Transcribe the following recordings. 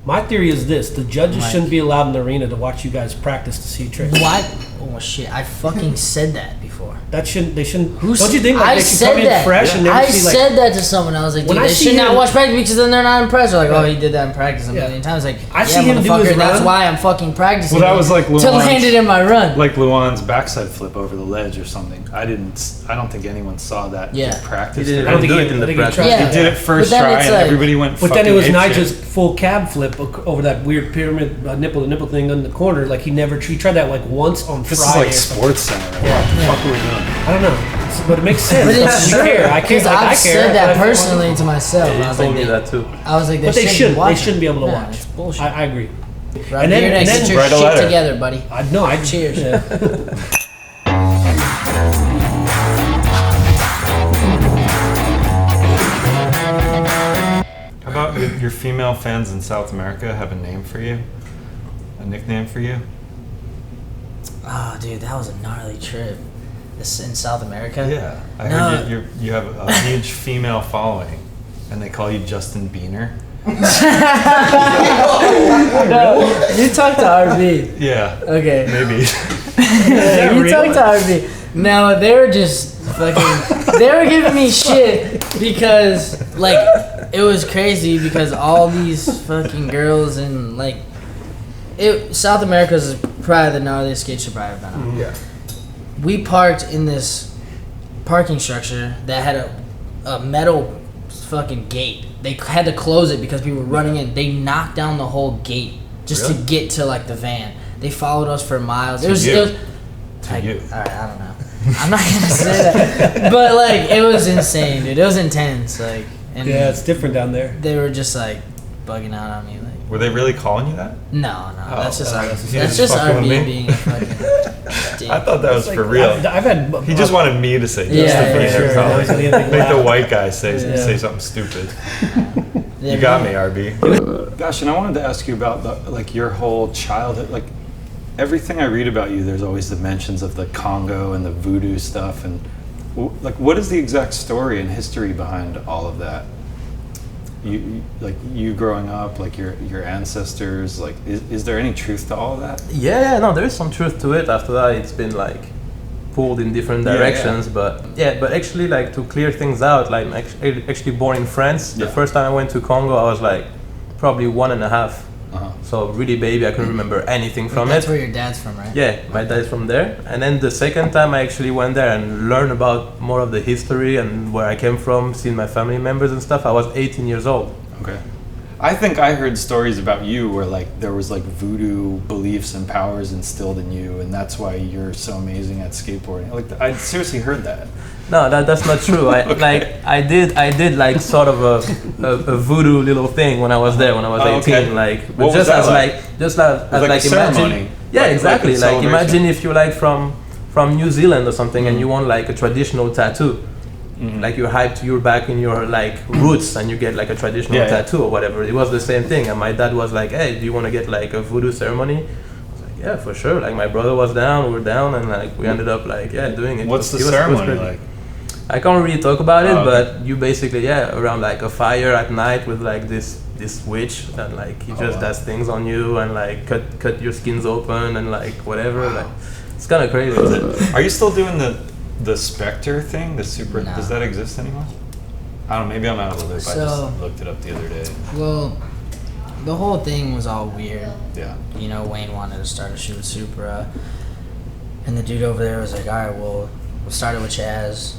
My theory is this: the judges shouldn't be allowed in the arena to watch you guys practice to see tricks. What? Oh shit! I fucking said that before. They shouldn't. Who's, don't you think like, I they should said come in that. fresh and never I see like? said that to someone. I was like, dude, they should not watch practice because then they're not impressed. They're like, oh, he did that in practice a million times. Like, I see him do his that's run. why I'm fucking practicing. Well, that was like to land it in my run. Like Luan's backside flip over the ledge or something. I don't think anyone saw that in practice. He didn't I don't think do he it in the did. practice. Yeah. He did it first try, and like, everybody went. But then it was apeshit. Nyjah's full cab flip over that weird pyramid nipple to nipple thing in the corner. Like he tried that like once on This Friday. is like SportsCenter. What the fuck are we doing? I don't know, but it makes sense. But it's true. I care. Because I've said that personally to myself. Yeah, I was told like, me that too. I was like, But they shouldn't. They shouldn't be able to No, watch. it's bullshit. I agree. And then get your write a shit letter. together, buddy. Cheers. Yeah. How about your female fans in South America have a name for you? A nickname for you? Oh, dude, that was a gnarly trip. This in South America. Yeah, I heard you have a huge female following, and they call you Justin Biener. No, you talked to RB. Yeah. Okay. Maybe. You talked to RB. No, they were just fucking. They were giving me shit because like it was crazy because all these fucking girls and like South America is probably the gnarliest skate shop I've ever been on. Yeah. We parked in this parking structure that had a metal fucking gate. They had to close it because people were running in. They knocked down the whole gate just to get to like the van. They followed us for miles. It was you. all right, I don't know. I'm not gonna say that, but like it was insane, dude. It was intense. Like, and Yeah, it's different down there. they were just like bugging out on me. Like, Were they really calling you that? no, that's just he that's was just fucking with RB me? being a fucking dick. I thought that was for real. I've had. He just wanted me to say Yeah, Justin for Biener. sure. Probably. Yeah, he didn't Make the laugh. white guy say Yeah. something stupid. Yeah, You got me, RB. Gosh, and I wanted to ask you about your whole childhood. Like everything I read about you, there's always the mentions of the Congo and the Voodoo stuff, and like what is the exact story and history behind all of that? You growing up, like your ancestors. Like, is there any truth to all of that? Yeah, no, there is some truth to it. After that, it's been like pulled in different directions, but actually, like to clear things out, like I'm actually born in France. The first time I went to Congo, I was like probably 1.5. So really baby, I couldn't remember anything from That's it. where your dad's from, right? Yeah, my dad's from there. And then the second time I actually went there and learned about more of the history and where I came from, seeing my family members and stuff, I was 18 years old. Okay. I think I heard stories about you where like there was like voodoo beliefs and powers instilled in you, and that's why you're so amazing at skateboarding. Like I seriously heard that. No, that's not true. I I did like sort of a voodoo little thing when I was there when I was 18. Okay. Like, but What was just that as like? just It as was like a ceremony. imagine. Yeah, Like exactly. a Like celebration. imagine if you're like from New Zealand or something and you want like a traditional tattoo. Like you're hyped, you're back in your like roots and you get like a traditional tattoo or whatever. It was the same thing, and my dad was like, "Hey, do you want to get like a voodoo ceremony?" I was like, "Yeah, for sure." Like my brother was down, we were down, and like we ended up like doing it. What's the It was ceremony great. like? I can't really talk about it, Oh, okay. but you basically around like a fire at night with like this witch, and like he just does things on you and like cut your skins open and like whatever. Like it's kind of crazy. Are you still doing the Spectre thing? The super? No. Does that exist anymore? I don't know. Maybe I'm out of the loop. I So- just looked it up the other day. Well, the whole thing was all weird. Yeah. You know, Wayne wanted to start a shoe with Supra, and the dude over there was like, "All right, we'll start it with Chaz."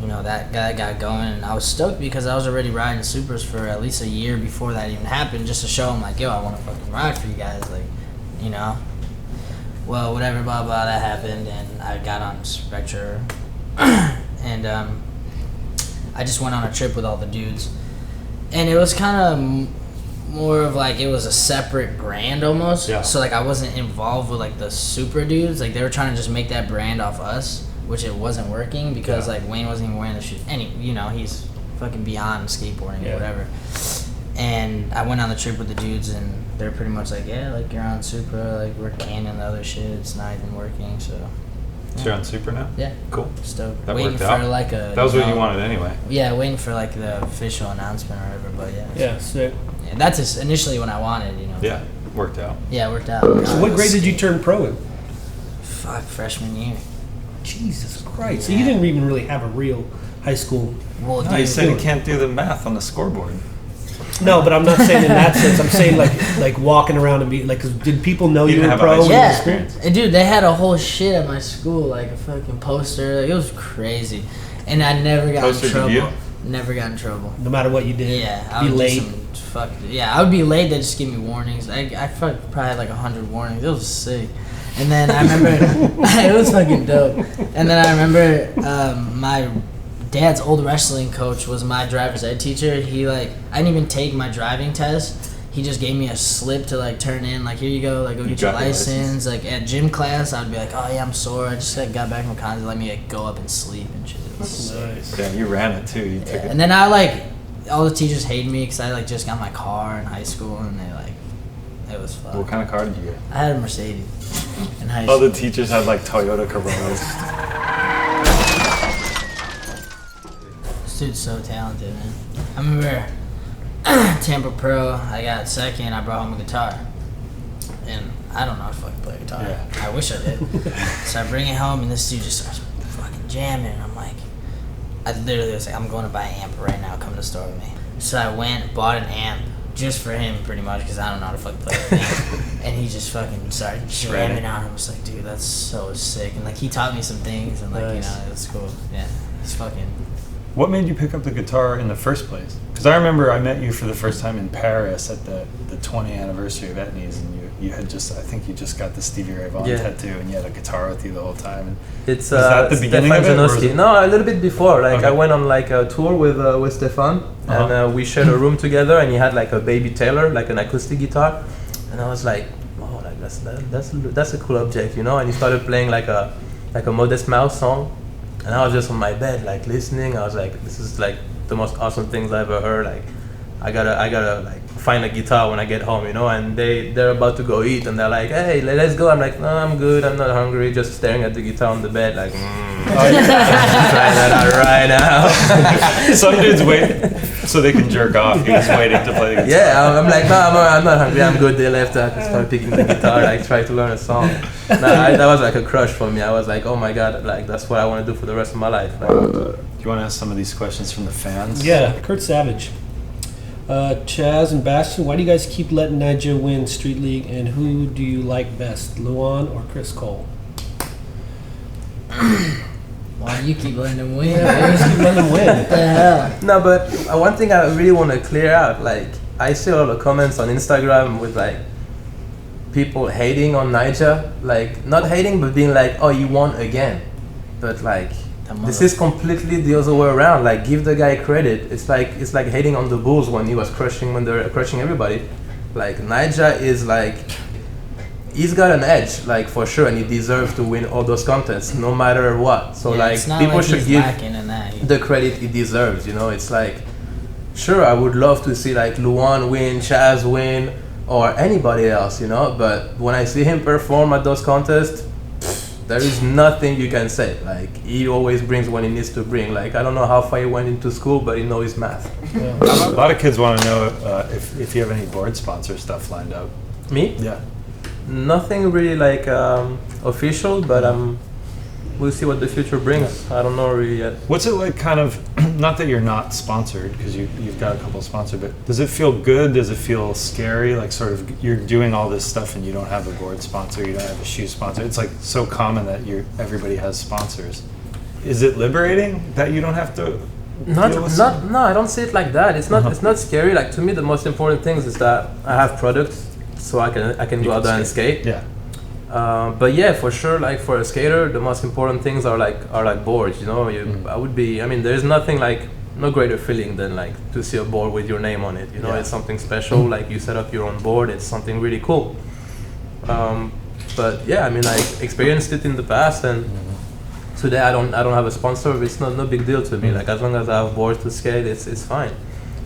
You know, that guy got going, and I was stoked because I was already riding Supras for at least a year before that even happened, just to show him like, "Yo, I want to fucking ride for you guys," like, you know. Well, whatever, blah blah, that happened, and I got on Spectre, and I just went on a trip with all the dudes, and it was kind of more of like it was a separate brand almost. Yeah. So like I wasn't involved with like the Supra dudes. Like they were trying to just make that brand off us, which it wasn't working because like Wayne wasn't even wearing the shoes. He's fucking beyond skateboarding or whatever. And I went on the trip with the dudes, and they're pretty much like, yeah, like you're on Supra, like we're canning the other shit. It's not even working, so. So you're on Super now? Yeah. Cool. Stoked. That waiting worked for out. like a. That was what you wanted anyway. Yeah, waiting for like the official announcement or whatever, but yeah. Yeah, sick. Yeah, that's just initially when I wanted, you know. Yeah, worked out. Yeah, it worked out. So what grade did you turn pro in? Freshman year. Jesus Christ. So you didn't even really have a real high school. Well, No, you said you can't do the math on the scoreboard. No, but I'm not saying in that sense. I'm saying like walking around and be like, 'cause did people know you didn't were have pro? a high school Yeah, experience. And dude, they had a whole shit at my school, like a fucking poster. Like, it was crazy, and I never got Poster in trouble. debut? Never got in trouble. No matter what you did. Yeah, I Be would late. do some I would be late. They just give me warnings. I probably had like 100 warnings. It was sick. And then I remember it was fucking dope. And then I remember my dad's old wrestling coach was my driver's ed teacher. He I didn't even take my driving test. He just gave me a slip to like turn in. Like, here you go. Like, go get your license. Like at gym class, I'd be like, oh yeah, I'm sore. I just got back from college. Let me go up and sleep and shit. It was sick. Nice. Yeah, you ran it too. You took it. And then all the teachers hated me because I just got my car in high school, and it was fun. What kind of car did you get? I had a Mercedes in high All school. the teachers had like Toyota Corollas. This dude's so talented, man. I remember Tampa Pro, I got second, I brought home a guitar. And I don't know how to fucking play guitar. Yeah. I wish I did. So I bring it home, and this dude just starts fucking jamming. And I'm like, I literally was like, I'm going to buy an amp right now, come to the store with me. So I went, bought an amp, just for him pretty much, because I don't know how to fucking play the thing. And he just fucking started jamming out. I was like, dude, that's so sick. And he taught me some things, and Nice. it was cool. Yeah, it's fucking. What made you pick up the guitar in the first place? Because I remember I met you for the first time in Paris at the 20th anniversary of Etnies, and you had I think you just got the Stevie Ray Vaughan tattoo, and you had a guitar with you the whole time. And It's was that the beginning of it? Or was Janowski. it- No, a little bit before. Okay. I went on a tour with Stefan, and we shared a room together. And he had a baby Taylor, an acoustic guitar, and I was like, oh, that's a cool object, And he started playing like a Modest Mouse song, and I was just on my bed listening. I was like, this is the most awesome things I ever heard. I gotta find a guitar when I get home, and they're about to go eat, and they're like, hey, let's go. I'm like, no, I'm good, I'm not hungry, just staring at the guitar on the bed try that out right now. Some dudes wait so they can jerk off. He was waiting to play the guitar. Yeah, I'm like, no, I'm not hungry, I'm good. They left, I started picking the guitar, try to learn a song. That was a crush for me. I was like, oh my god, that's what I want to do for the rest of my life. Do you want to ask some of these questions from the fans? Yeah, Kurt Savage. Chaz and Bastien, why do you guys keep letting Nyjah win Street League, and who do you like best, Luan or Chris Cole? Why do you keep letting him win? Yeah, just keep letting him win. What the hell? No, but one thing I really want to clear out, I see a lot of comments on Instagram with people hating on Nyjah, not hating, but being like, oh, you won again. But this is completely the other way around. Give the guy credit. It's like hating on the Bulls when they were crushing everybody. Nyjah is he's got an edge, for sure, and he deserves to win all those contests, no matter what. So It's not people should he's give lacking in that. the credit he deserves. It's sure, I would love to see Luan win, Chaz win, or anybody else, But when I see him perform at those contests, there is nothing you can say. He always brings what he needs to bring. I don't know how far he went into school, but he knows math. Yeah. A lot of kids want to know if you have any board sponsor stuff lined up. Me? Yeah. Nothing really official, but we'll see what the future brings. I don't know really yet. What's it like, kind of, not that you're not sponsored, because you've got a couple sponsored, but does it feel good? Does it feel scary? Sort of, you're doing all this stuff and you don't have a board sponsor, you don't have a shoe sponsor. It's so common that everybody has sponsors. Is it liberating that you don't have to? No, I don't see it like that. It's not scary. To me, the most important thing is that I have products, so I can go out there and skate. Yeah. But yeah, for sure, for a skater, the most important things are boards. I would be. There's nothing no greater feeling than to see a board with your name on it. It's something special. You set up your own board. It's something really cool. But yeah, I experienced it in the past, and today I don't have a sponsor. It's no big deal to me. As long as I have boards to skate, it's fine.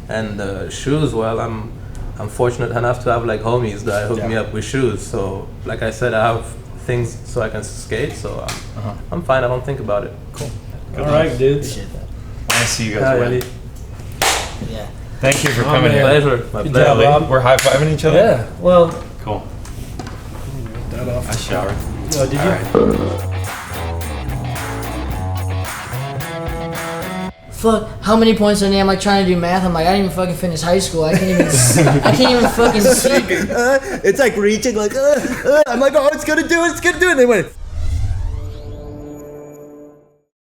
And shoes, well, I'm fortunate enough to have homies that hook me up with shoes. So like I said, I have things so I can skate. So I'm fine. I don't think about it. Cool. All right, dudes. Appreciate that. I see you guys win. Yeah. Thank you for Oh, coming man. here. Pleasure. My Good pleasure. job, Rob. We're high-fiving each other? Yeah. Well, Cool. that off. I showered. Oh, did you? All right. Fuck, how many points I need? I'm like trying to do math. I'm like, I didn't even fucking finish high school. I can't even fucking see. It's like reaching, like, I'm like, oh, it's gonna do it, and they went,